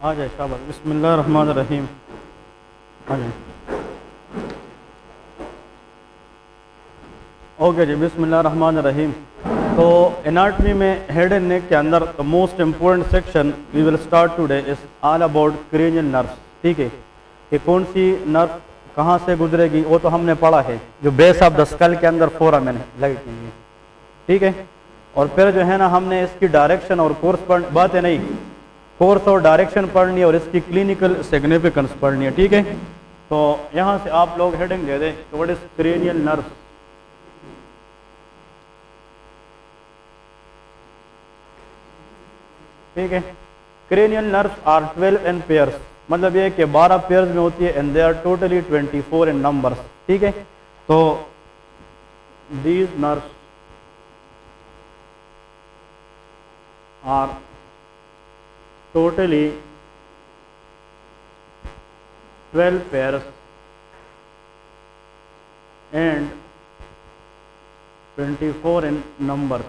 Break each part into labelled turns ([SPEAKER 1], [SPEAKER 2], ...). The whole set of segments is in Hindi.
[SPEAKER 1] आ जाए शाबाश। बिस्मिल्लाह रहमान रहीम। आ जाए। ओके जी, बिस्मिल्लाह रहमान रहीम। तो एनाटमी में हेड एंड नेक के अंदर the most important section we will start today is all about cranial nerves. ठीक है, कि कौन सी नर्व कहाँ से गुजरेगी वो तो हमने पढ़ा है, जो बेस ऑफ द स्कल के अंदर फोरामेन लगती है। ठीक है, और फिर जो है ना हमने इसकी डायरेक्शन और कोर्स पढ़ बातें नहीं, कोर्स और डायरेक्शन पढ़नी है और इसकी क्लिनिकल सिग्निफिकेंस पढ़नी है। ठीक है, तो यहाँ से आप लोग हेडिंग दे दें व्हाट इज क्रेनियल नर्व। ठीक है, cranial nerves are 12 in pairs, मतलब ये कि 12 पेयर्स में होती है and they are totally 24 in numbers. ठीक है, तो these nerves are totally 12 pairs and 24 in number.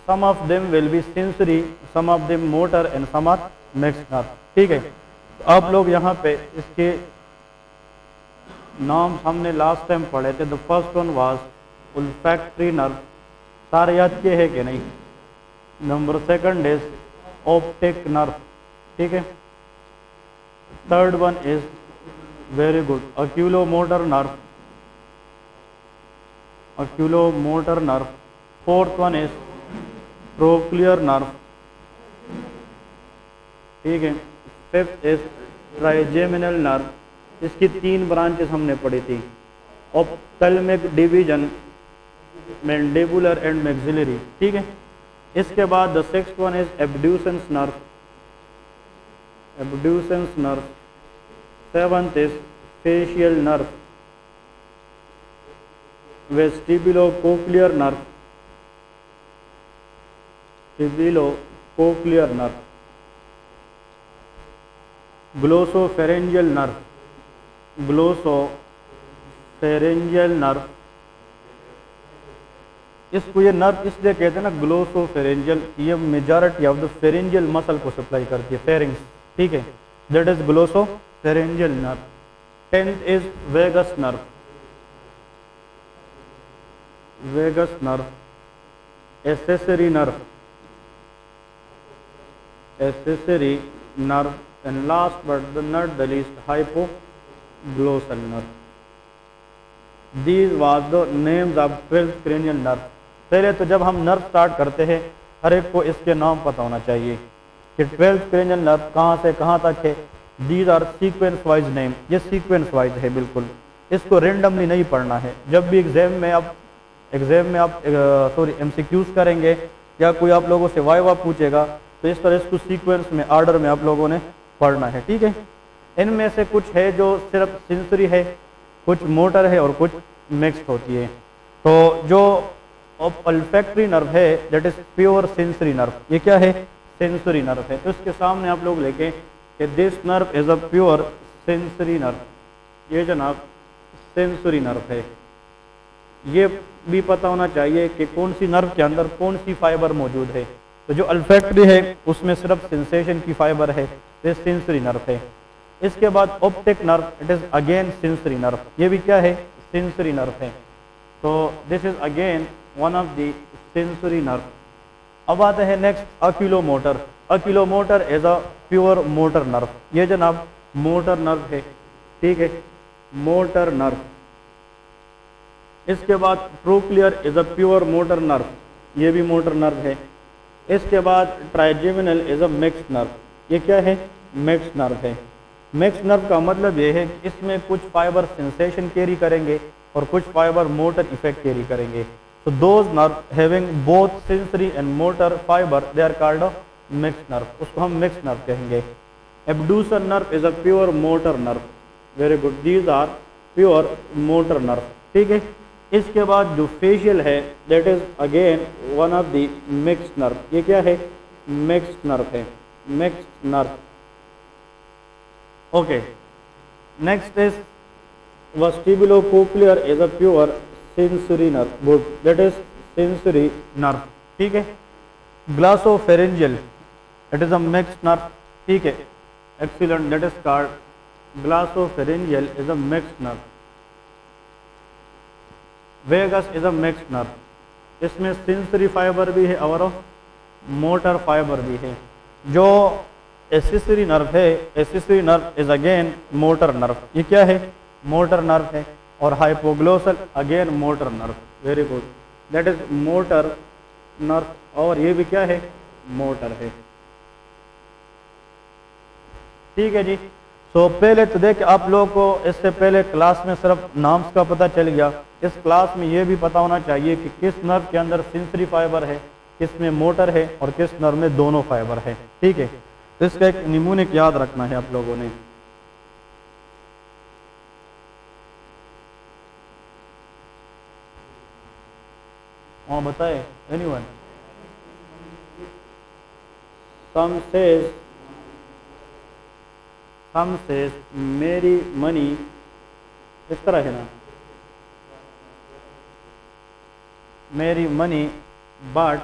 [SPEAKER 1] Some of them will be sensory, some of them motor and some are mixed nerve. ठीक है, तो आप लोग यहाँ पे इसके नाम हमने लास्ट टाइम पढ़े थे। The first one was olfactory nerve, सारे याद किए है कि नहीं? Number second is optic nerve. ठीक है, third one is very good oculomotor nerve, oculomotor nerve. Fourth one is trochlear nerve. ठीक है, फिफ्थ इज ट्राइजेमिनल नर्व, इसकी 3 ब्रांचेस हमने पढ़ी थी, ophthalmic division, mandibular and maxillary. ठीक है, इसके बाद the sixth one is abducens nerve, abducens nerve. Seventh is facial nerve, vestibulocochlear nerve, vestibulocochlear nerve. Glossopharyngeal nerve, glossopharyngeal nerve, इसको ये नर्व इसलिए कहते हैं ना ग्लोसोफेरेंजियल, ये majority of the pharyngeal muscle को सप्लाई करती है, फेरिंग्स। ठीक है, that is glossopharyngeal nerve. 10th is vagus nerve, vagus nerve, accessory nerve, accessory nerve, and last but the not the least hypoglossal nerve. These was the names of 12 cranial nerve। पहले तो जब हम नर्व स्टार्ट करते हैं हर एक को इसके नाम पता होना चाहिए कि 12 cranial nerve कहाँ से कहाँ तक है। These are sequence wise name, ये सीक्वेंस वाइज है बिल्कुल, इसको रेंडमली नहीं पढ़ना है। जब भी एग्जाम में आप MCQs करेंगे या कोई आप लोगों से वाइवा पूछेगा तो इस तरह इसको सीक्वेंस में ऑर्डर में आप लोगों ने पढ़ना है। ठीक है, इनमें से कुछ है जो सिर्फ सेंसरी है, कुछ मोटर है और कुछ मिक्स्ड होती है। तो जो ऑल्फैक्टरी नर्व है that is pure sensory nerve, ये क्या है? सेंसरी नर्व है। तो इसके सामने आप लोग लेके कि this nerve is a pure sensory nerve, ये जनाब सेंसरी नर्व है। ये भी पता होना चाहिए कि कौन सी नर्व के अंदर कौन सी फाइबर मौजूद है। तो जो ऑल्फैक्टरी है उसमें सिर्फ सेंसेशन की फाइबर है, ये सेंसरी नर्व है। इसके बाद optic nerve, it is again sensory nerve, ये भी क्या है? सेंसरी नर्व है। तो this is again one of the sensory nerve. अब आते हैं next oculomotor. Oculomotor is a pure motor nerve, ये जनाब मोटर नर्व है। ठीक है, मोटर नर्व। इसके बाद trochlear is a pure motor nerve, ये भी मोटर नर्व है। इसके बाद trigeminal is a mixed nerve, ये क्या है? मिक्स्ड नर्व है। मिक्स्ड नर्व का मतलब ये है कि इसमें कुछ फाइबर सेंसेशन कैरी करेंगे और कुछ फाइबर मोटर इफेक्ट कैरी करेंगे। तो those nerve having both sensory and motor fibre they are called a mixed nerve, उसको हम मिक्स्ड नर्व कहेंगे। Abducer nerve is a pure motor nerve, very good, these are pure motor nerve. ठीक है, इसके बाद जो फेशियल है that is again one of the mixed nerve, ये क्या है? मिक्स्ड नर्व है, mixed nerve. Okay, next is vestibulocochlear is a pure sensory nerve, good, that is sensory nerve. ठीक है, glossopharyngeal it is a mixed nerve, ठीक है, excellent, that is called glossopharyngeal is a mixed nerve, vagus is a mixed nerve, इसमें सेंसरी फाइबर भी है और मोटर फाइबर भी है। जो एसिसरी नर्व है, accessory nerve is again motor nerve, ये क्या है, मोटर नर्व है। और hypoglossal again motor nerve, very good, that is motor nerve, और ये भी क्या है, मोटर है, ठीक है जी। तो पहले तो देखिए आप लोगों को इससे पहले क्लास में सिर्फ नाम्स का पता चल गया, इस क्लास में ये भी पता होना चाहिए कि किस नर्व के अंदर सेंसरी फाइबर है, किस में मोटर है और किस नर्व में दोनों फाइबर है, ठीक है। तो इसका एक निमूनिक याद रखना है आप लोगों ने। हाँ बताए, anyone? Some says marry money, इस तरह है ना, marry money but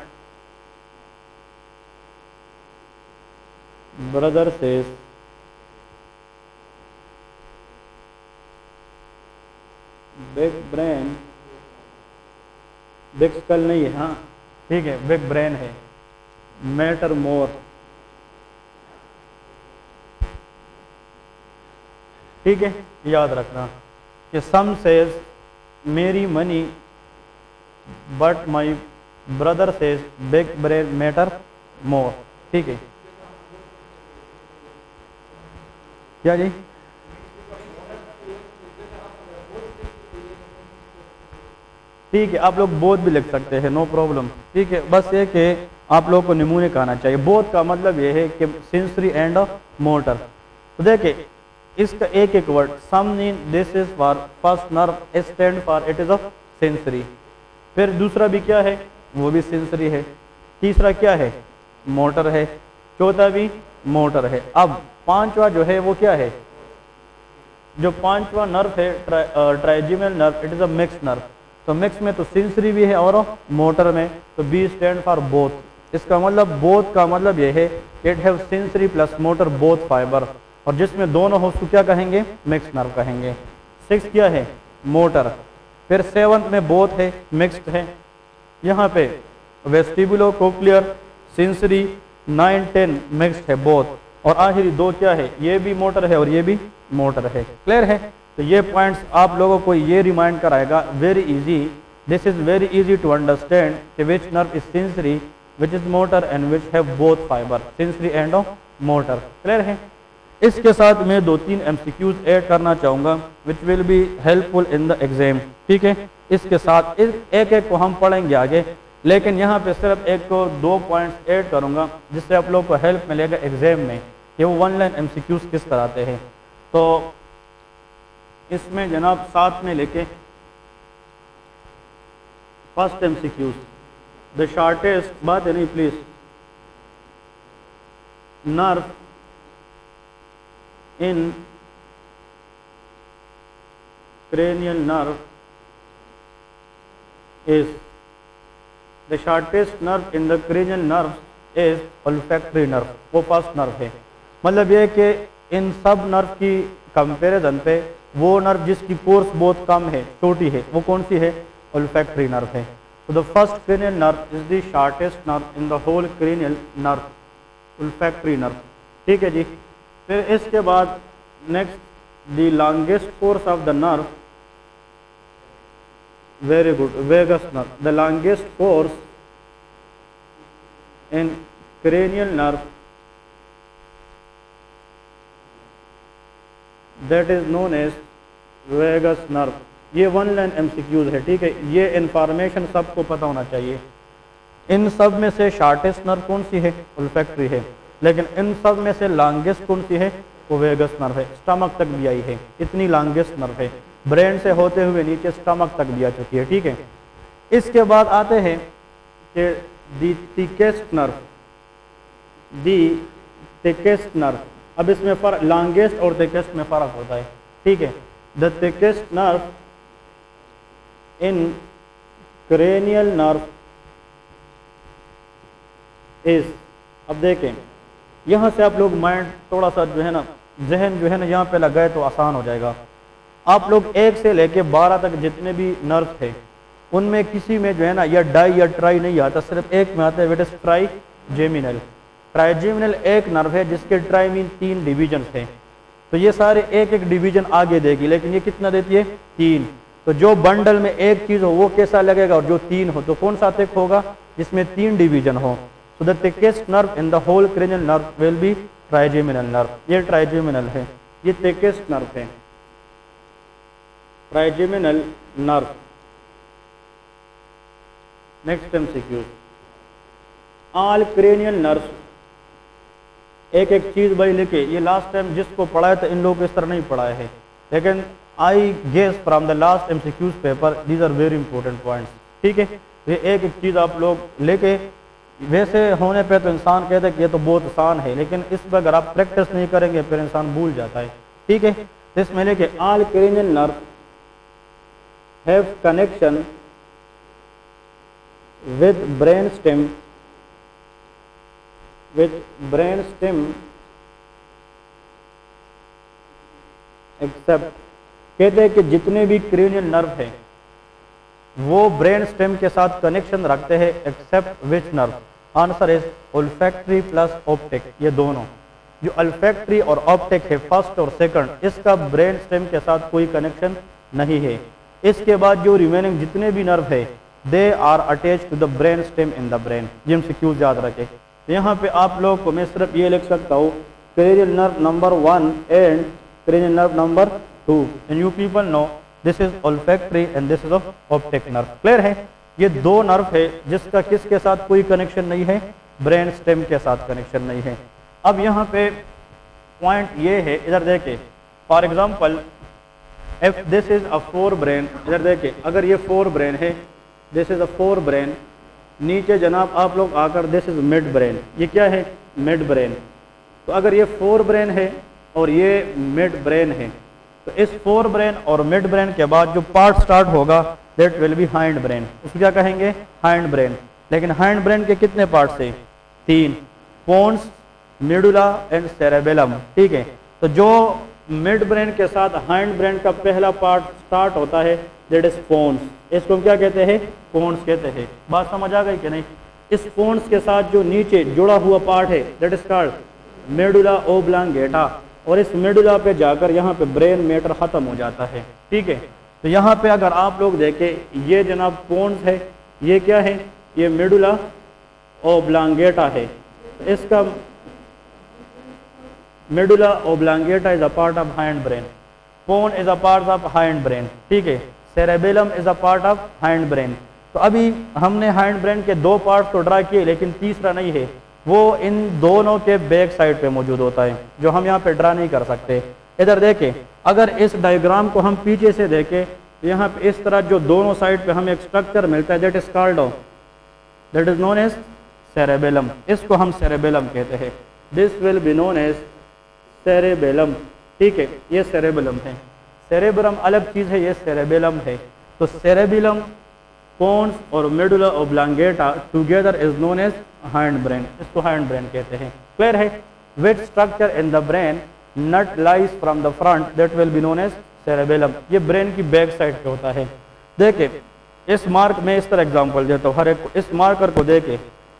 [SPEAKER 1] brother says big brain, big skull नहीं है, हाँ ठीक है, बिग ब्रेन है, मैटर मोर, ठीक है। याद रखना कि some says marry money but my brother says big brain matter more, ठीक है। क्या जी, ठीक है, आप लोग बोथ भी लिख सकते हैं, नो प्रॉब्लम, ठीक है। बस ये कि आप लोग को निमूनिक आना चाहिए। बोथ का मतलब ये है कि सेंसरी एंड मोटर। तो देखिए इसका एक एक word, some this is for first nerve stand for it is a sensory, फिर दूसरा भी क्या है, वो भी सेंसरी है, तीसरा क्या है, मोटर है, चौथा भी मोटर है। अब पांचवा जो है वो क्या है, जो पांचवा नर्व है trigeminal nerve, it is a mix nerve. तो मिक्स में तो सेंसरी भी है और मोटर में, तो बी स्टैंड फॉर बोथ। इसका मतलब बोथ का मतलब यह है it have sensory plus motor both fibre, और जिसमें दोनों हो उसको क्या कहेंगे, मिक्स नर्व कहेंगे। 6 क्या है, मोटर, फिर 7 में बोथ है, मिक्स्ड है, यहाँ पे वेस्टिबुलो कोक्लियर सेंसरी, 9 10 मिक्स्ड है बोथ, और आखिरी 2 क्या है, ये भी मोटर है और ये भी मोटर है। क्लियर है? तो ये पॉइंट्स आप लोगों को ये रिमाइंड कराएगा, very easy, this is very easy to understand कि which nerve is sensory, which is motor and which have both fibre, sensory and motor. Clear है? इसके साथ मैं 2-3 MCQs ऐड करना चाहूँगा which will be helpful in the exam, ठीक है। इसके साथ एक एक को हम पढ़ेंगे आगे, लेकिन यहाँ पे सिर्फ एक को 2 पॉइंट्स ऐड करूँगा जिससे आप लोग को हेल्प मिलेगा एग्जाम में कि वो 1 लाइन MCQs किस कराते हैं। तो इसमें जनाब साथ में लेके फर्स्ट MCQs, द शॉर्टेस्ट, बात है नहीं please, nerve in cranial nerve is, the shortest nerve in the cranial nerve is olfactory nerve, वो फर्स्ट नर्व है। मतलब ये कि इन सब नर्व की कंपैरिजन पे वो नर्व जिसकी कोर्स बहुत कम है, छोटी है, वो कौन सी है, olfactory नर्व है। तो the first cranial nerve is the shortest nerve in the whole cranial nerve, olfactory nerve, ठीक है जी। फिर इसके बाद next, the longest course of the nerve, very good, vagus nerve, the longest course in cranial nerve, that is known as vagus nerve. ये 1 लाइन MCQs है, ठीक है। ये इंफॉर्मेशन सबको पता होना चाहिए। इन सब में से शॉर्टेस्ट नर्व कौन सी है, ओल्फैक्टरी है, लेकिन इन सब में से लॉन्गेस्ट कौन सी है, वो वेगस नर्व है, स्टमक तक भी आई है, इतनी लॉन्गेस्ट नर्व है, ब्रेन से होते हुए नीचे स्टमक तक भी आ चुकी है, ठीक है। इसके बाद आते हैं कि दी थिकेस्ट नर्व, दी थिकेस्ट नर्व। अब इसमें फर्क, लॉन्गेस्ट और थिकेस्ट में फर्क होता है, ठीक है। The thickest nerve in cranial nerve is, अब देखें यहाँ से आप लोग माइंड थोड़ा सा जो है ना, जहन जो है ना यहाँ पे लगाए तो आसान हो जाएगा। आप लोग 1 से लेके 12 तक जितने भी नर्व थे उनमें किसी में जो है ना या डाई या ट्राई नहीं आता, सिर्फ एक में आता है, विट इज ट्राइजेमिनल। ट्राइजेमिनल एक नर्व है जिसके ट्राई मीन 3 डिवीजन हैं, तो ये सारे एक एक डिवीजन आगे देगी, लेकिन ये कितना देती है 3। तो जो बंडल में एक चीज हो वो कैसा लगेगा, और जो 3 हो तो कौन सा थिक होगा, जिसमें 3 डिवीजन हो। So the thickest nerve in the whole cranial nerve will be trigeminal nerve. ये ट्राइजेमिनल है, ये थिकेस्ट नर्व है, trigeminal nerve. Next MCQ, all cranial nerves, एक एक चीज भाई लिखे। ये लास्ट टाइम जिसको पढ़ाया था इन लोगों को इस तरह नहीं पढ़ाया है, लेकिन I guess from the last MCQs paper these are very important points. ठीक है, ये एक एक चीज आप लोग लेके, वैसे होने पे तो इंसान कहता है कि ये तो बहुत आसान है, लेकिन इस पर अगर आप प्रैक्टिस नहीं करेंगे फिर इंसान भूल जाता है। ठीक है, तो इसमें लेके all cranial nerve have connection with brain stem except, कहते हैं कि जितने भी क्रेनियल नर्व है वो ब्रेन स्टेम के साथ कनेक्शन रखते हैं, except which nerve. Answer is olfactory plus optic. ये दोनों जो अल्फैक्टरी और ऑप्टिक है, फर्स्ट और सेकंड, इसका ब्रेन स्टेम के साथ कोई कनेक्शन नहीं है। इसके बाद जो रिमेनिंग जितने भी नर्व है they are attach to the brain stem in the brain. ये एमसीक्यूज याद रखें। यहाँ पे आप लोग को मैं सिर्फ ये लिख सकता हूँ cranial nerve number 1 and cranial nerve number 2, and you people know this is olfactory and this is optic nerve. Clear है, ये 2 नर्व है जिसका किसके साथ कोई कनेक्शन नहीं है, ब्रेन स्टेम के साथ कनेक्शन नहीं है। अब यहाँ पे पॉइंट ये है, इधर देखे, for example if this is a 4 brain, इधर देखे अगर ये 4 ब्रेन है, दिस इज अ 4 ब्रेन, नीचे जनाब आप लोग आकर दिस इज मिड ब्रेन, ये क्या है मिड ब्रेन। तो अगर ये 4 ब्रेन है और ये मिड ब्रेन है, तो इस 4 ब्रेन और मिड ब्रेन के बाद जो पार्ट स्टार्ट होगा that will B hind brain. उसको क्या कहेंगे, हाइंड ब्रेन। लेकिन हाइंड ब्रेन के कितने पार्ट है, 3, पोन्स, मेडुला एंड सेरेबेलम। ठीक है, तो जो मिड ब्रेन के साथ हाइंड ब्रेन का पहला पार्ट स्टार्ट होता है दैट इज पोन्स। इसको क्या कहते हैं, पोन्स कहते हैं। बात समझ आ गई कि नहीं। इस पोन्स के साथ जो नीचे जुड़ा हुआ पार्ट है that is called medulla oblongata, और इस मेडुला पे जाकर यहाँ पे ब्रेन मैटर खत्म हो जाता है। ठीक है, तो यहाँ पे अगर आप लोग देखें ये जनाब पोन्स है, ये क्या है, ये मेडुला ओब्लांगेटा है। इसका medulla oblongata is a part of hind brain, pon is a part of hind brain. ठीक है, cerebellum is a part of hind brain. तो अभी हमने हाइंड ब्रेन के 2 पार्ट तो ड्रा किए, लेकिन तीसरा नहीं है, वो इन दोनों के बैक साइड पे मौजूद होता है, जो हम यहाँ पे ड्रा नहीं कर सकते। इधर देखें, अगर इस डायग्राम को हम पीछे से देखें, यहाँ पे इस तरह जो दोनों साइड पे हमें एक स्ट्रक्चर मिलता है that is called, that is known as cerebellum. इसको हम सेरेबेलम कहते हैं। This will be known as cerebellum. ठीक है, ये सेरेबेलम है, सेरेब्रम अलग चीज है, ये सेरेबेलम है। तो सेरेबेलम, पोन्स और medulla oblongata together is known as hind brain. इसको हाइंड ब्रेन कहते हैं। क्लियर है, which structure in the brain not lies from the front that will be known as cerebellum. ये ब्रेन की बैक साइड पे होता है। देखिए इस मार्क में इस तरह एग्जांपल देता हूँ, हर एक इस मार्कर को देखे,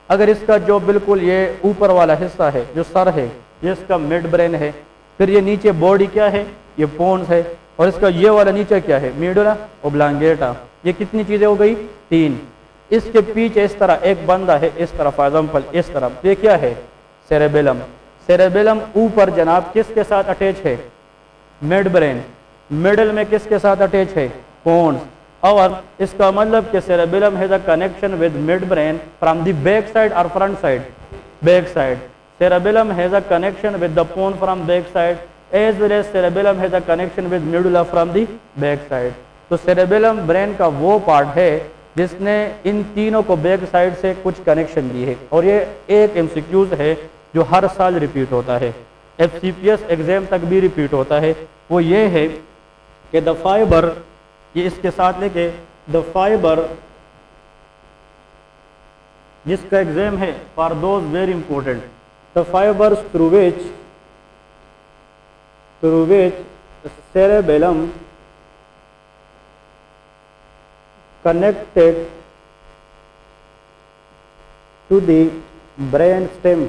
[SPEAKER 1] अगर इसका जो बिल्कुल ये ऊपर वाला हिस्सा है जो सर है ये इसका मिड ब्रेन है, फिर ये नीचे बॉडी क्या है, ये पोन्स है, और इसका ये वाला नीचे क्या है, मेडुला ओब्लांगेटा। ये कितनी चीजें हो गई, 3। इसके पीछे इस तरह एक बंदा है, इस तरह फॉर एग्जांपल इस तरफ, ये क्या है, सेरेबेलम। सेरेबेलम ऊपर जनाब किसके साथ अटैच है, मिड ब्रेन। मिडल में किसके साथ अटैच है, पोन्स। और इसका मतलब कि cerebellum has a connection with mid brain from the back side और front side, back side. Cerebellum has a connection with the pone from back side as well as cerebellum has a connection with medulla from the back side। तो cerebellum ब्रेन का वो पार्ट है जिसने इन तीनों को बैक साइड से कुछ कनेक्शन दी है, और ये एक एमसीक्यूज है जो हर साल रिपीट होता है, FCPS एग्जाम तक भी रिपीट होता है। वो ये है कि द फाइबर, ये इसके साथ लेके द फाइबर, जिसका एग्जाम है for those very important, the fibres through which cerebellum connected to the brain stem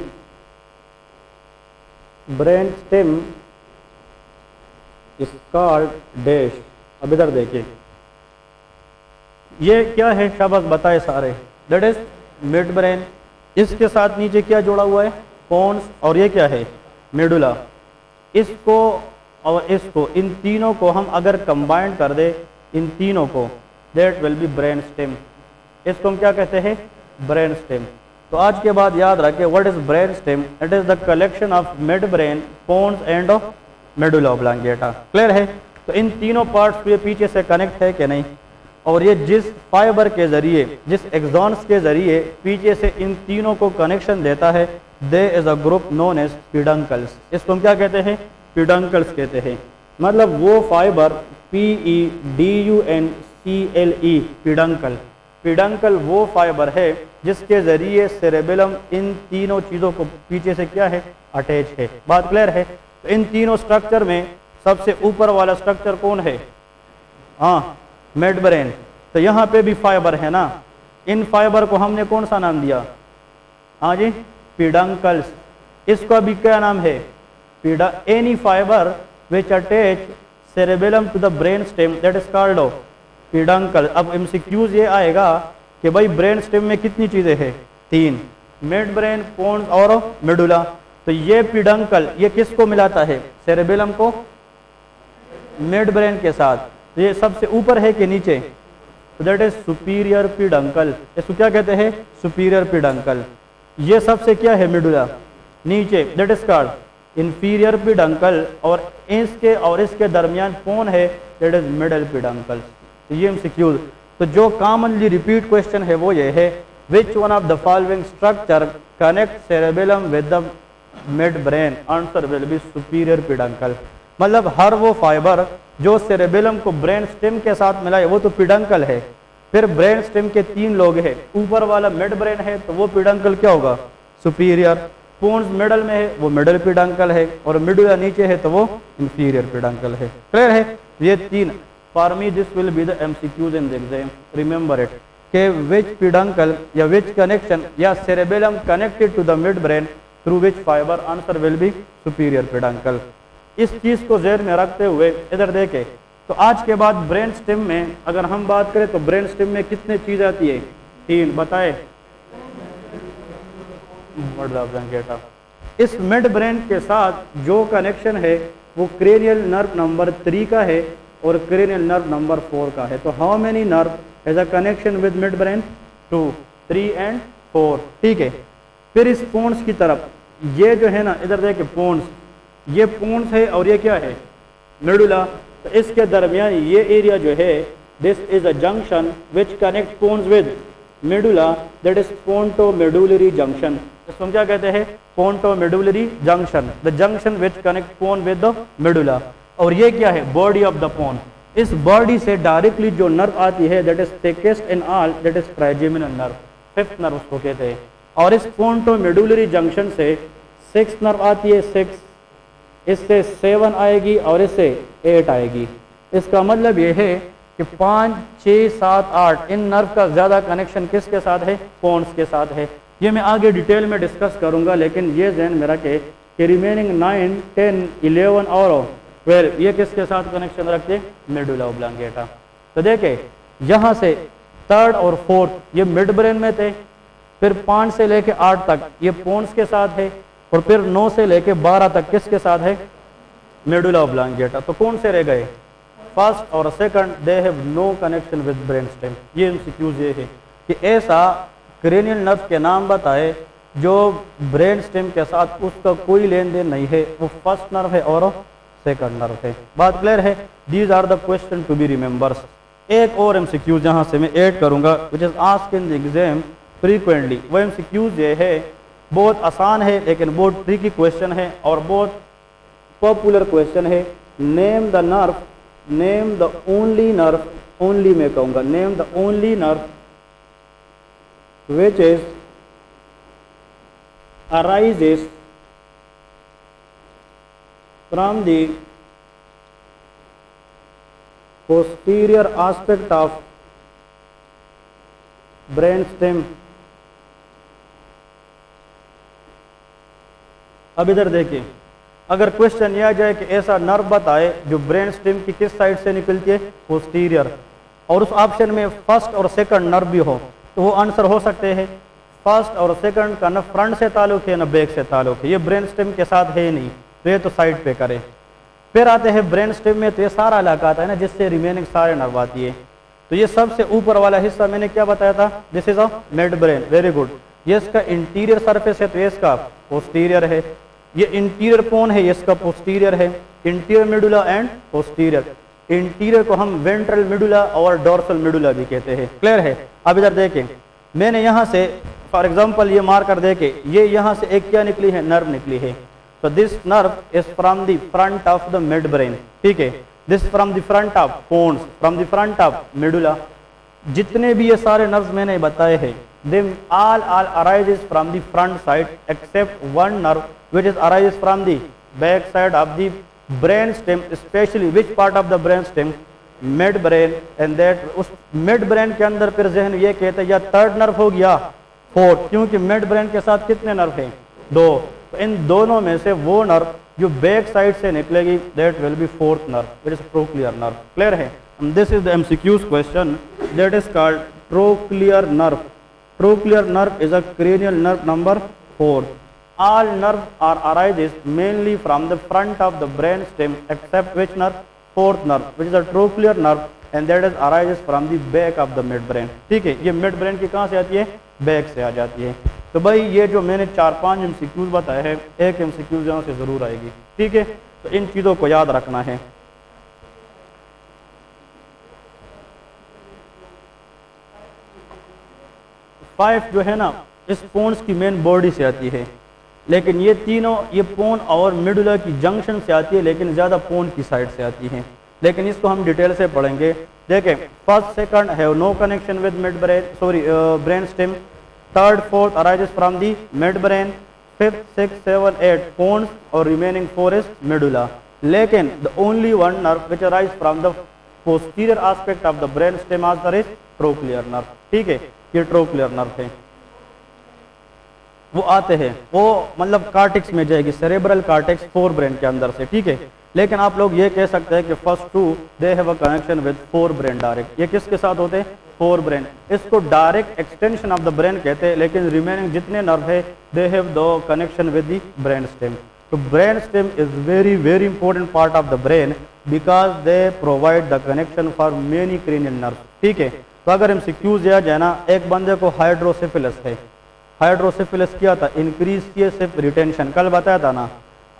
[SPEAKER 1] is called dash। अब इधर देखिए, ये क्या है शाबाश बताए सारे, दैट इज मिड ब्रेन। इसके साथ नीचे क्या जोड़ा हुआ है, पोन्स, और ये क्या है, मेडुला। इसको और इसको, इन तीनों को हम अगर कंबाइन कर दे, इन तीनों को, that will B brain stem. इसको हम क्या कहते हैं, ब्रेन स्टेम। तो आज के बाद याद रखें, what is brain stem, it is the collection of mid brain, pons and of medulla oblongata. Clear है। तो इन तीनों पार्ट्स ये पीछे से कनेक्ट है कि नहीं, और ये जिस फाइबर के जरिए, जिस एक्सॉन्स के जरिए पीछे से इन तीनों को कनेक्शन देता है, they is a group known as peduncles. इसको हम क्या कहते हैं, पिडंकल्स कहते हैं। मतलब वो फाइबर PEDUNCLE, पिडंकल। पिडंकल वो फाइबर है जिसके जरिए सेरेबेलम इन तीनों चीज़ों को पीछे से क्या है, अटैच है। बात क्लियर है। तो इन तीनों स्ट्रक्चर में सबसे ऊपर वाला स्ट्रक्चर कौन है, हाँ, मिड ब्रेन। तो यहाँ पे भी फाइबर है ना, इन फाइबर को हमने कौन सा नाम दिया, हाँ जी, पिडंकल्स। इसका भी क्या नाम है, any fibre which attach cerebellum to the brain stem, that is called peduncle. अब एमसीक्यूज ये आएगा कि भाई ब्रेन स्टेम में कितनी चीजें हैं, तीन, मिड ब्रेन, पोन्स और मेडुला। तो ये पिडंकल ये किसको मिलाता है, सेरेबेलम को मिड ब्रेन के साथ। ये सबसे ऊपर है कि नीचे, तो दैट इज सुपीरियर पिडंकल। इसको क्या कहते हैं, सुपीरियर पिडंकल। ये सबसे क्या है, मेडुला, नीचे, that is called inferior peduncle. और इसके दरमियान पोन है, दैट इज मिडल पिडंकल। तो ये एमसीक्यूज। तो जो कॉमनली रिपीट क्वेश्चन है वो ये है, which one of the following structure connect cerebellum with the mid brain, answer will be superior peduncle. मतलब हर वो फाइबर जो सेरेबेलम को ब्रेन स्टेम के साथ मिलाए वो तो पिडंकल है। फिर ब्रेन स्टेम के तीन लोग हैं, ऊपर वाला मिड ब्रेन है तो वो पिडंकल क्या होगा, सुपीरियर। पोन्स मिडल में है वो मिडल पिडंकल है, और मिडुला नीचे है तो वो इंफीरियर पिडंकल है। क्लियर है। ये तीन, for me this will be the MCQs in the exam, remember it, के विच पिडंकल या विच कनेक्शन या cerebellum connected to the mid brain through which fibre, answer will be superior peduncle. इस चीज को ज़हन में रखते हुए इधर देखें, तो आज के बाद ब्रेन स्टेम में अगर हम बात करें तो ब्रेन स्टेम में कितने चीज आती है, तीन, बताए। इस मिड ब्रेन के साथ जो कनेक्शन है वो क्रेनियल नर्व नंबर 3 का है और क्रेनियल नर्व नंबर 4 का है। तो how many nerve has a connection with mid brain, 2, 3 and 4। ठीक है। फिर इस पोन्स की तरफ, ये जो है ना, इधर देखे पोन्स, ये पोन्स है और ये क्या है, मेडुला। तो इसके दरमियान ये एरिया जो है, this is a junction which connect pons with medulla, that is pontomedullary junction. इसको हम क्या कहते हैं, pontomedullary junction, the junction which connect pons with the medulla. और ये क्या है, बॉडी ऑफ द पोन। इस बॉडी से डायरेक्टली जो नर्व आती है, that is thickest in all, that is trigeminal nerve, 5th nerve उसको कहते हैं। और इस पोन्टोमेडुलरी जंक्शन से 6th नर्व आती है, 6, इससे 7 आएगी और इससे 8 आएगी। इसका मतलब ये है कि 5, 6, 7, 8 इन नर्व का ज्यादा कनेक्शन किसके साथ है, पोन्स के साथ है। ये मैं आगे डिटेल में डिस्कस करूंगा, लेकिन ये ज़हन में रखे कि रिमेनिंग 9, 10, 11 और 12 ये किसके साथ कनेक्शन रखते, मेडुला ऑब्लांगेटा। तो देखे यहाँ से 3rd और 4th ये मिड ब्रेन में थे, फिर 5 से लेके 8 तक ये पोन्स के साथ है, और फिर 9 से लेके 12 तक किसके साथ है, मेडुला ऑब्लांगेटा। तो कौन से रह गए, फर्स्ट और second, they have no connection with brain stem. ये एमसीक्यूज ये है कि ऐसा क्रेनियल नर्व के नाम बताए जो ब्रेन स्टेम के साथ उसका कोई लेन देन नहीं है, वो फर्स्ट नर्व है और सेकंड नर्व है। बात क्लियर है। These are the question to be remembers. एक और एमसीक्यूज यहाँ से मैं ऐड करूंगा, which is asked in the exam frequently. वो एमसीक्यूज ये है, बहुत आसान है लेकिन बहुत ट्रिकी क्वेश्चन है और बहुत पॉपुलर क्वेश्चन है। Name the nerve, name the only nerve, only मैं कहूँगा, name the only nerve which is arises from the posterior aspect of brain stem. अब इधर देखिए, अगर क्वेश्चन यह आ जाए कि ऐसा नर्व बताए जो ब्रेन स्टेम की किस साइड से निकलती है, पोस्टीरियर, और उस ऑप्शन में फर्स्ट और सेकंड नर्व भी हो, तो वो आंसर हो सकते हैं फर्स्ट और सेकंड का न फ्रंट से ताल्लुक है न बैक से ताल्लुक है, ये ब्रेन स्टेम के साथ है नहीं, तो ये तो साइड पे करें। फिर आते हैं ब्रेन स्टेम में, तो ये सारा इलाका आता है ना जिससे रिमेनिंग सारे नर्व आती है। तो ये सबसे ऊपर वाला हिस्सा मैंने क्या बताया था, this is a mid brain, very good. ये इसका इंटीरियर सरफेस है तो ये इसका पोस्टीरियर है। ये इंटीरियर पोन है, ये इसका पोस्टीरियर है। Interior medulla and posterior, interior को हम वेंट्रल मेडुला और डोर्सल मेडुला भी कहते हैं। क्लियर है। अब इधर देखें, मैंने यहाँ से फॉर एग्जाम्पल ये मार्कर देके, ये यहाँ से एक क्या निकली है, नर्व निकली है। So this nerve is from the front of the midbrain, ठीक है। This from the front of pons, from the front of medulla। जितने भी ये सारे नर्व्स मैंने बताए हैं, they all arises from the front side except one nerve which is arises from the back side of the brain stem, especially which part of the brain stem, midbrain, and that उस midbrain के अंदर फिर जहन ये कहते हैं या थर्ड नर्व हो गया फोर्थ, क्योंकि midbrain के साथ कितने नर्व हैं, दो। तो इन दोनों में से वो नर्व जो बैक साइड से निकलेगी that will be fourth nerve, it is trochlear nerve. Clear है। This is the MCQs question that is called trochlear nerve. Trochlear nerve is a cranial nerve number 4। All nerve are arises mainly from the front of the brain stem except which nerve, fourth nerve which is a trochlear nerve and that is arises from the back of the mid brain. ठीक है, ये मिड ब्रेन की कहाँ से आती है, बैक से आ जाती है। तो भाई ये जो मैंने 4-5 एमसीक्यूज बताए हैं, एक एमसीक्यूज यहाँ से जरूर आएगी। ठीक है, तो इन चीज़ों को याद रखना है। फाइव जो है ना, इस पोन्स की मेन बॉडी से आती है, लेकिन ये तीनों, ये पोन और मिडुला की जंक्शन से आती है, लेकिन ज़्यादा पोन की साइड से आती है। लेकिन इसको हम डिटेल से पढ़ेंगे। देखें, first second have no connection with mid brain, sorry brain stem. Third fourth arises from the mid brain. Fifth six seven eight pons और रिमेनिंग 4 इज मेडुला। लेकिन the only one nerve which arise from the posterior aspect of the brain stem answer is trochlear nerve. ठीक है, ये ट्रोक्लियर नर्व है। वो आते हैं, वो मतलब कार्टेक्स में जाएगी, सेरेब्रल कार्टेक्स फोर ब्रेन के अंदर से। ठीक है, लेकिन आप लोग ये कह सकते हैं कि first two they have a connection with fore brain direct. ये किसके साथ होते हैं, फोर ब्रेन। इसको direct extension of the brain कहते हैं, लेकिन रिमेनिंग जितने नर्व है they have the connection with the brain stem. तो brain stem is very very important part of the brain because they provide the connection for many cranial nerve. ठीक है, तो अगर एमसीक्यूज दिया जाए ना, एक बंदे को हाइड्रोसेफिलस है, हाइड्रोसेफिलस किया था, इंक्रीज किए सिर्फ रिटेंशन, कल बताया था ना।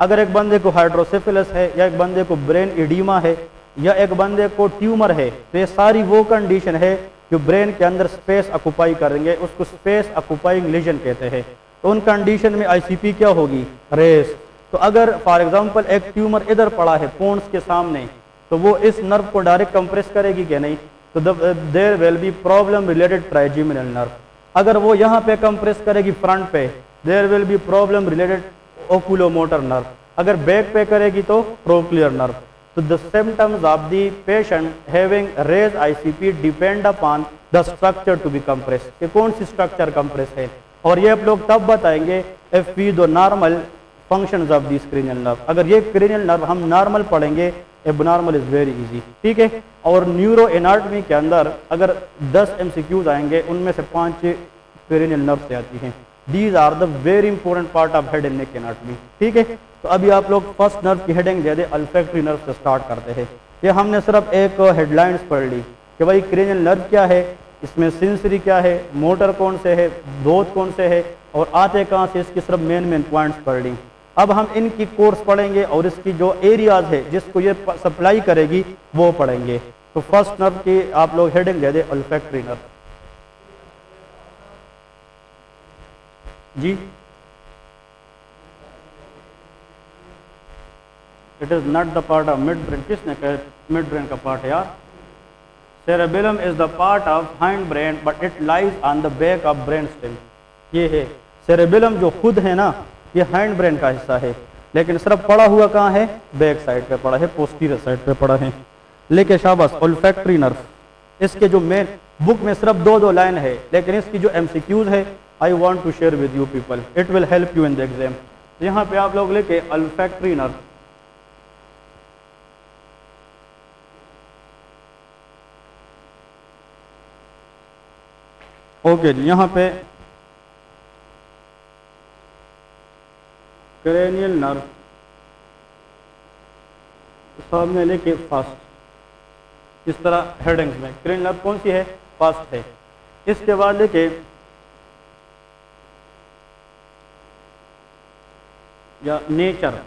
[SPEAKER 1] अगर एक बंदे को हाइड्रोसेफिलस है, या एक बंदे को ब्रेन इडीमा है, या एक बंदे को ट्यूमर है, तो ये सारी वो कंडीशन है जो ब्रेन के अंदर स्पेस ऑक्युपाई करेंगे, उसको स्पेस ऑक्युपाइंग लीजन कहते हैं। तो उन कंडीशन में आईसीपी क्या होगी, रेस। तो अगर फॉर एग्जांपल एक ट्यूमर इधर पड़ा है पोन्स के सामने, तो वो इस नर्व को डायरेक्ट कंप्रेस करेगी क्या, नहीं। तो there will be problem related trigeminal nerve. अगर वो यहाँ पे कंप्रेस करेगी फ्रंट पे, there will be problem related oculomotor nerve. अगर बैक पे करेगी तो ट्रोक्लियर नर्व। तो the symptoms of the patient having raise ICP depend upon the structure to be compress, कि कौन सी स्ट्रक्चर कंप्रेस है। और ये आप लोग तब बताएंगे if we the normal functions of this cranial nerve. अगर ये क्रेनियल नर्व हम नॉर्मल पढ़ेंगे, एबनॉर्मल इज वेरी इजी। ठीक है, और न्यूरो एनाटॉमी के अंदर अगर 10 एमसीक्यूज आएंगे, उनमें से 5 क्रेनियल नर्व से आती हैं। These are the very important part of head and neck anatomy. ठीक है, तो अभी आप लोग फर्स्ट नर्व की हेडिंग दे दे, अल्फैक्टरी नर्व से स्टार्ट करते हैं। ये हमने सिर्फ एक हेडलाइंस पढ़ ली कि भाई क्रेनियल नर्व क्या है, इसमें सेंसरी क्या है, मोटर कौन से है, बोथ कौन से है, और आते कहाँ से, इसकी सिर्फ मेन पॉइंट्स पढ़ ली। अब हम इनकी कोर्स पढ़ेंगे और इसकी जो एरियाज है जिसको ये सप्लाई करेगी वो पढ़ेंगे। तो फर्स्ट नर्व की आप लोग हेडिंग दे दे, अल्फैक्टरी नर्व। जी, it is not the part of mid brain. किसने कहा मिड ब्रेन का पार्ट है यार? Cerebellum is the part of hind brain but it lies on the back of brain stem. ये है सेरेबेलम, जो खुद है ना, ये हाइंड ब्रेन का हिस्सा है, लेकिन सिर्फ पड़ा हुआ कहाँ है, बैक साइड पे पड़ा है, पोस्टीरियर साइड पे पड़ा है। लेकिन शाबाश, ओल्फैक्टरी नर्व, इसके जो मेन बुक में सिर्फ दो लाइन है, लेकिन इसकी जो एमसीक्यूज है I want to share with you people, it will help you in the exam. यहाँ पे आप लोग लेके ओल्फैक्टरी नर्व, ओके जी, यहाँ पे क्रेनियल नर्व सामने लेके फास्ट, इस तरह हेडिंग्स में क्रेनियल नर्व कौन सी है, फास्ट है। इसके बाद लेके या नेचर,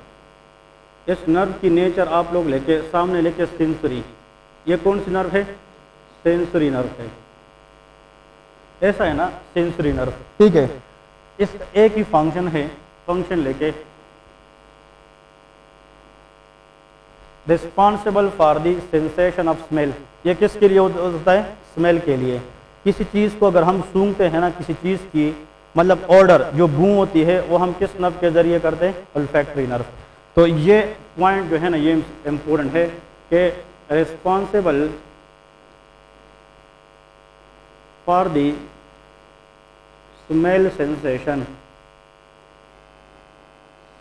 [SPEAKER 1] इस नर्व की नेचर आप लोग लेके सामने लेके सेंसरी, ये कौन सी नर्व है, सेंसरी नर्व है, ऐसा है ना, सेंसरी नर्व, ठीक है। इस एक ही फंक्शन है, फंक्शन लेके responsible for the sensation of smell, ये किसके लिए होता है, स्मेल के लिए। किसी चीज़ को अगर हम सूंघते हैं ना, किसी चीज़ की मतलब ऑर्डर जो बू होती है वो हम किस नर्व के जरिए करते हैं, ओल्फैक्टरी नर्व। तो ये पॉइंट जो है ना, ये इम्पोर्टेंट है कि responsible for the smell sensation,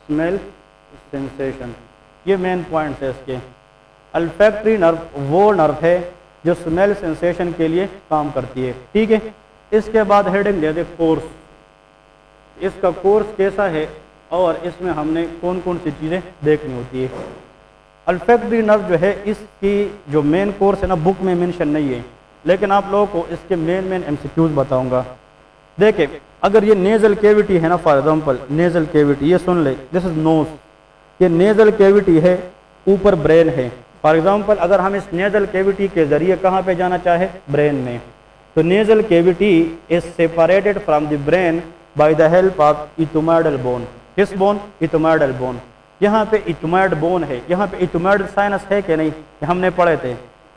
[SPEAKER 1] smell sensation, ये मेन पॉइंट है इसके। ओल्फैक्टरी नर्व वो नर्व है जो स्मेल सेंसेशन के लिए काम करती है, ठीक है। इसके बाद हेडिंग दे दे कोर्स, इसका कोर्स कैसा है और इसमें हमने कौन कौन सी चीज़ें देखनी होती है। ओल्फैक्टरी नर्व जो है, इसकी जो मेन कोर्स है ना, बुक में मेंशन नहीं है, लेकिन आप लोगों को इसके मेन एमसीक्यूज बताऊंगा। देखिए, अगर ये नेजल कैविटी है ना, फॉर एग्जांपल नेजल कैविटी, ये सुन ले, दिस इज नोज, ये नेजल कैविटी है, ऊपर ब्रेन है। फॉर एग्जांपल अगर हम इस नेजल कैविटी के जरिए कहाँ पे जाना चाहे, ब्रेन में, तो nasal cavity is separated from the brain by the help of ethmoidal bone. किस बोन, इथोमॉइडल बोन। यहाँ पे इथोमॉइड बोन है, यहाँ पे इथोमॉइडल साइनस है कि नहीं, ये हमने पढ़े थे।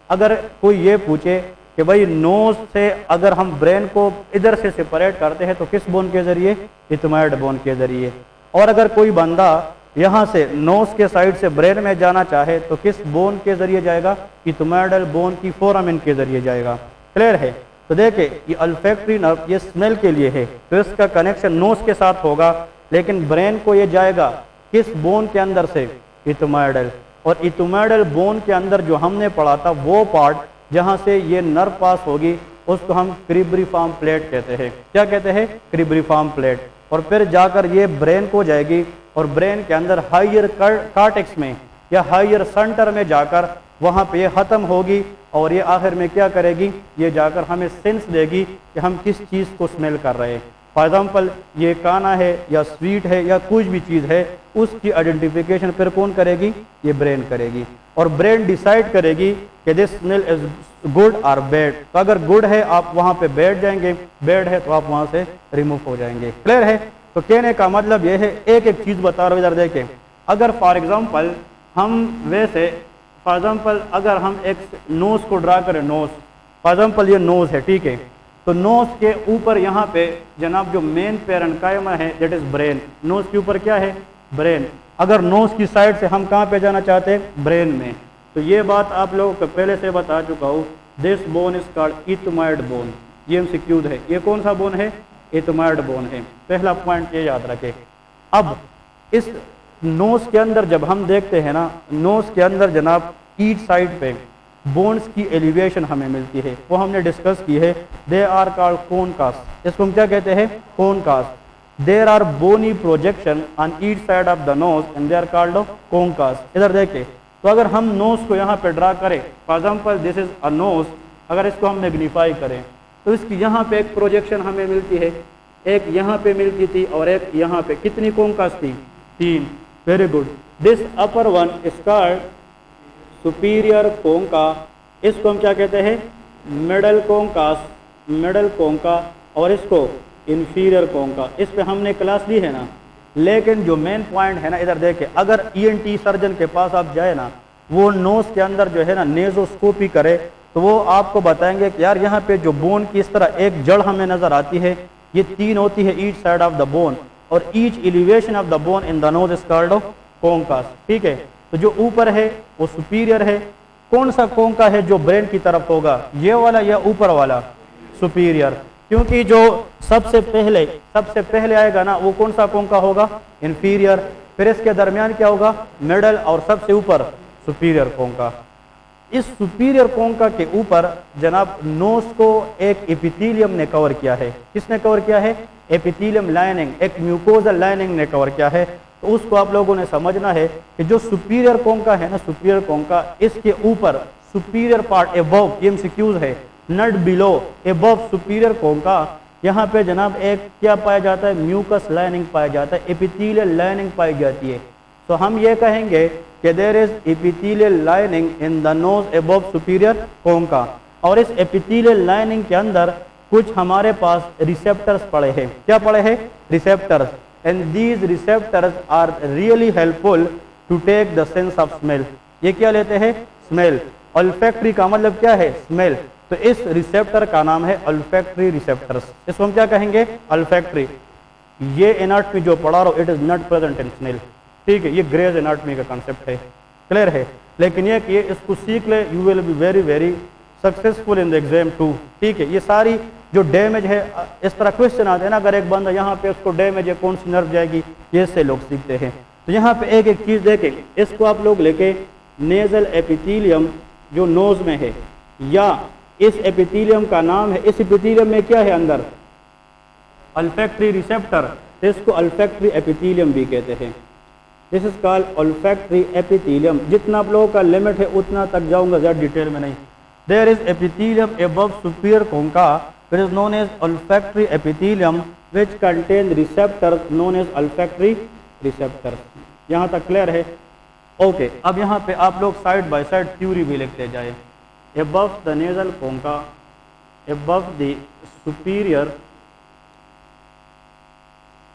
[SPEAKER 1] अगर कोई ये पूछे कि भाई नोज से अगर हम ब्रेन को इधर से सेपरेट करते हैं तो किस बोन के जरिए, इथोमॉइड बोन के जरिए। और अगर कोई बंदा यहाँ से नोज के साइड से ब्रेन में जाना चाहे तो किस बोन के जरिए जाएगा, इथोमॉइडल बोन की फोरामेन के जरिए जाएगा। क्लियर है। तो देखिए, ये ओल्फैक्टरी नर्व ये स्मेल के लिए है, तो इसका कनेक्शन नोज के साथ होगा, लेकिन ब्रेन को ये जाएगा किस बोन के अंदर से, इथोमॉइडल। और इथोमॉइडल बोन के अंदर जो हमने पढ़ा था वो पार्ट जहाँ से ये नर्व पास होगी उसको हम क्रिब्रिफॉर्म प्लेट कहते हैं। क्या कहते हैं, क्रिब्रिफॉर्म प्लेट। और फिर जाकर ये ब्रेन को जाएगी और ब्रेन के अंदर हायर कॉर्टेक्स में या हायर सेंटर में जाकर वहाँ पे ये ख़त्म होगी और ये आखिर में क्या करेगी, ये जाकर हमें सेंस देगी कि हम किस चीज़ को स्मेल कर रहे हैं। फॉर एग्जाम्पल ये काना है या स्वीट है या कुछ भी चीज़ है, उसकी आइडेंटिफिकेशन फिर कौन करेगी, ये ब्रेन करेगी। और ब्रेन डिसाइड करेगी कि दिस स्मेल इज गुड और बैड। तो अगर गुड है आप वहाँ पे बैठ जाएंगे, बैड है तो आप वहाँ से रिमूव हो जाएंगे। क्लियर है। तो कहने का मतलब ये है, एक एक चीज़ बता रहा हूँ, इधर देखें। अगर फॉर एग्जाम्पल हम वैसे फॉर एग्जाम्पल अगर हम एक नोज को ड्रा करें, नोज फॉर एग्जाम्पल ये नोज है, ठीक है। तो नोज के ऊपर यहाँ पे जनाब जो मेन पेरेन्काइमा है दैट इज ब्रेन। नोज के ऊपर क्या है, ब्रेन। अगर नोज की साइड से हम कहाँ पे जाना चाहते हैं, ब्रेन में। तो ये बात आप लोगों को पहले से बता चुका हूँ। This bone is called ethmoid bone. ये एमसीक्यू है। ये कौन सा बोन है, इथोमॉइड बोन है। पहला पॉइंट ये याद रखें। अब इस नोज के अंदर जब हम देखते हैं ना, नोज के अंदर जनाब ईच साइड पे बोन्स की एलिवेशन हमें मिलती है, वो हमने डिस्कस की है। They are called conchas. इसको हम क्या कहते हैं, conchas. There are bony projection on each side of the nose and they are called conchas. इधर देखें, तो अगर हम नोज को यहाँ पे ड्रा करें, for example this is a knows, अगर इसको हम मैग्नीफाई करें तो इसकी यहाँ पे एक प्रोजेक्शन हमें मिलती है, एक यहाँ पे मिलती थी और एक यहाँ पे। कितनी कोनकास थी, 3। Very good. This upper one is called superior concha. इसको हम क्या कहते हैं, मिडल कोंकास, मिडल कोंका। और इसको इंफीरियर कोंका। इस पे हमने क्लास ली है ना। लेकिन जो मेन पॉइंट है ना, इधर देखें, अगर ईएनटी सर्जन के पास आप जाए ना, वो नोज के अंदर जो है ना नेजोस्कोपी करे, तो वो आपको बताएंगे कि यार यहाँ पे जो बोन की इस तरह एक जड़ हमें नजर आती है, ये 3 होती है each side of the bone, और each elevation of the bone in the nose is called conchas, ठीक है। तो जो ऊपर है वो सुपीरियर है। कौन सा कोंका है जो ब्रेन की तरफ होगा, ये वाला या ऊपर वाला? सुपीरियर, क्योंकि जो सबसे पहले आएगा ना वो कौन सा कोंका होगा? इंफीरियर। फिर इसके दरमियान क्या होगा? मिडल, और सबसे ऊपर सुपीरियर कोंका। इस सुपीरियर कोंका के ऊपर जनाब नोज को एक एपिथेलियम ने कवर किया है। किसने कवर किया है? एपिथेलियम लाइनिंग, एक म्यूकोजल लाइनिंग ने कवर किया है। तो उसको आप लोगों ने समझना है कि जो सुपीरियर कोंका है ना, सुपीरियर कोंका, इसके ऊपर सुपीरियर पार्ट एबव, ये एमसीक्यूज है, नॉट बिलो, एबव सुपीरियर कोंका, यहाँ पे जनाब एक क्या पाया जाता है? म्यूकस लाइनिंग पाया जाता है, एपिथेलियल लाइनिंग पाई जाती है। तो हम ये कहेंगे कि there is epithelial lining in the nose above superior concha. और इस एपिथेलियल लाइनिंग के अंदर कुछ हमारे पास रिसेप्टर्स पड़े हैं। क्या पड़े हैं? Receptors. And these receptors are really helpful to take the sense of smell. ये क्या लेते हैं? स्मेल। ऑल्फैक्टरी का मतलब क्या है? स्मेल। तो इस रिसेप्टर का नाम है ऑल्फैक्टरी रिसेप्टर्स। इसको हम क्या कहेंगे? ऑल्फैक्टरी। ये एनाटॉमी जो पढ़ा रहा हूं, it is not present in snail, ठीक है। ये ग्रेज एनाटॉमी का कॉन्सेप्ट है, क्लियर है। लेकिन ये कि इसको सीख ले, you will be very very successful in the exam too, ठीक है। ये सारी जो डैमेज है, इस तरह क्वेश्चन आते हैं ना, अगर एक बंदा यहाँ पे उसको डैमेज है, कौन सी नर्व जाएगी, ये से लोग सीखते हैं। तो यहाँ पे एक एक चीज देखें, इसको आप लोग लेके नेजल एपिथेलियम जो नोज में है, या इस एपिथेलियम का नाम है, इस एपिथेलियम में क्या है अंदर? Olfactory receptor. तो इसको ऑल्फैक्टरी एपिथेलियम भी कहते हैं। This is called olfactory epithelium. जितना आप लोगों का लिमिट है उतना तक जाऊंगा, ज़्यादा डिटेल में नहीं। There is epithelium above superior concha which is known as olfactory epithelium which contain receptors known as olfactory receptors। यहाँ तक क्लियर है? ओके, अब यहाँ पे आप लोग साइड बाय साइड थ्योरी भी लिखते जाए। above the nasal concha, above the superior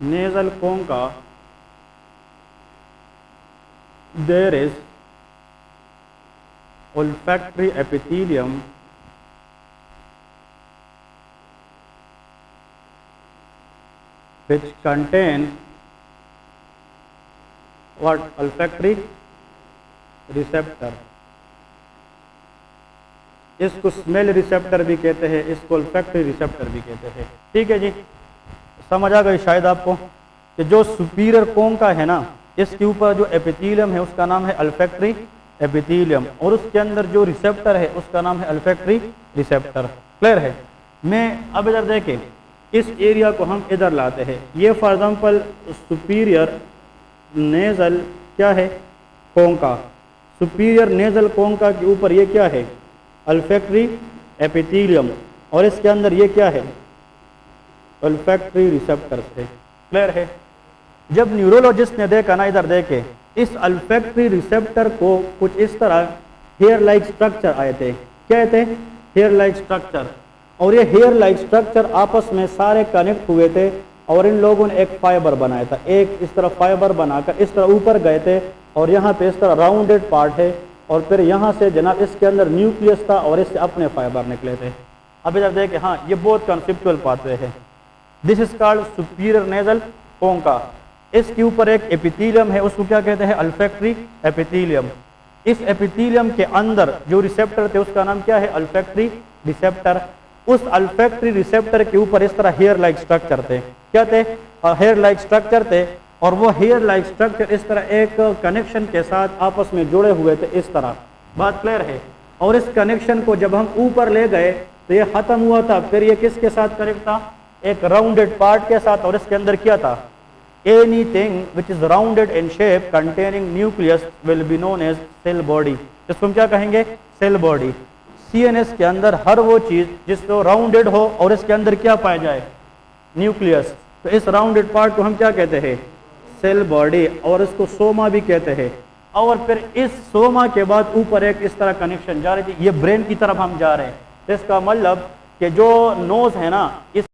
[SPEAKER 1] nasal concha there is olfactory epithelium which contain what? Olfactory receptor। इसको स्मेल रिसेप्टर भी कहते हैं, इसको olfactory रिसेप्टर भी कहते हैं, ठीक है जी। समझ आ गई शायद आपको कि जो सुपीरियर कोंका है ना, इसके ऊपर जो एपिथेलियम है उसका नाम है olfactory एपिथेलियम, और उसके अंदर जो रिसेप्टर है उसका नाम है olfactory रिसेप्टर। क्लियर है? मैं अब इधर देखें, इस एरिया को हम इधर लाते हैं। ये फॉर एग्जांपल सुपीरियर नेजल क्या है? कोंका। सुपीरियर नेजल कोंका के ऊपर ये क्या है? ऑल्फैक्टरी एपिथेलियम, और इसके अंदर ये क्या है? ऑल्फैक्टरी रिसेप्टर्स है। क्लियर है? जब न्यूरोलॉजिस्ट ने देखा ना, इधर देखे, इस ऑल्फैक्टरी रिसेप्टर को कुछ इस तरह हेयर लाइक स्ट्रक्चर आए थे। क्या थे? Hair like structure. और ये हेयर लाइक स्ट्रक्चर आपस में सारे कनेक्ट हुए थे, और इन लोगों ने एक फाइबर बनाया था। एक इस तरह फाइबर बनाकर इस तरह ऊपर गए थे, और यहाँ पे इस तरह राउंडेड पार्ट है, और फिर यहाँ से जनाब इसके अंदर न्यूक्लियस था, और इससे अपने फाइबर निकले थे। अब इधर देखें, हाँ ये बहुत कॉन्सेप्चुअल पाथवे है। This is called superior nasal concha. इसके ऊपर एक एपिथेलियम है, उसको क्या कहते हैं? Olfactory epithelium. इस एपिथेलियम के अंदर जो रिसेप्टर थे उसका नाम क्या है? Olfactory receptor. उस ऑल्फैक्टरी रिसेप्टर के ऊपर इस तरह हेयर लाइक स्ट्रक्चर थे। क्या थे? हेयर लाइक स्ट्रक्चर थे, और वो हेयर लाइक स्ट्रक्चर इस तरह एक कनेक्शन के साथ आपस में जुड़े हुए थे, इस तरह। बात क्लियर है? और इस कनेक्शन को जब हम ऊपर ले गए तो ये खत्म हुआ था, फिर ये किसके साथ कनेक्ट था? एक राउंडेड पार्ट के साथ, और इसके अंदर क्या था? Anything which is rounded in shape containing nucleus will be known as cell body. इसको हम क्या कहेंगे? Cell body. सीएनएस के अंदर हर वो चीज जिसको राउंडेड हो और इसके अंदर क्या पाया जाए? न्यूक्लियस। तो इस राउंडेड पार्ट को हम क्या कहते हैं? सेल बॉडी, और इसको सोमा भी कहते हैं। और फिर इस सोमा के बाद ऊपर एक इस तरह कनेक्शन जा रही थी, ये ब्रेन की तरफ हम जा रहे हैं। इसका मतलब कि जो नोज है ना, इस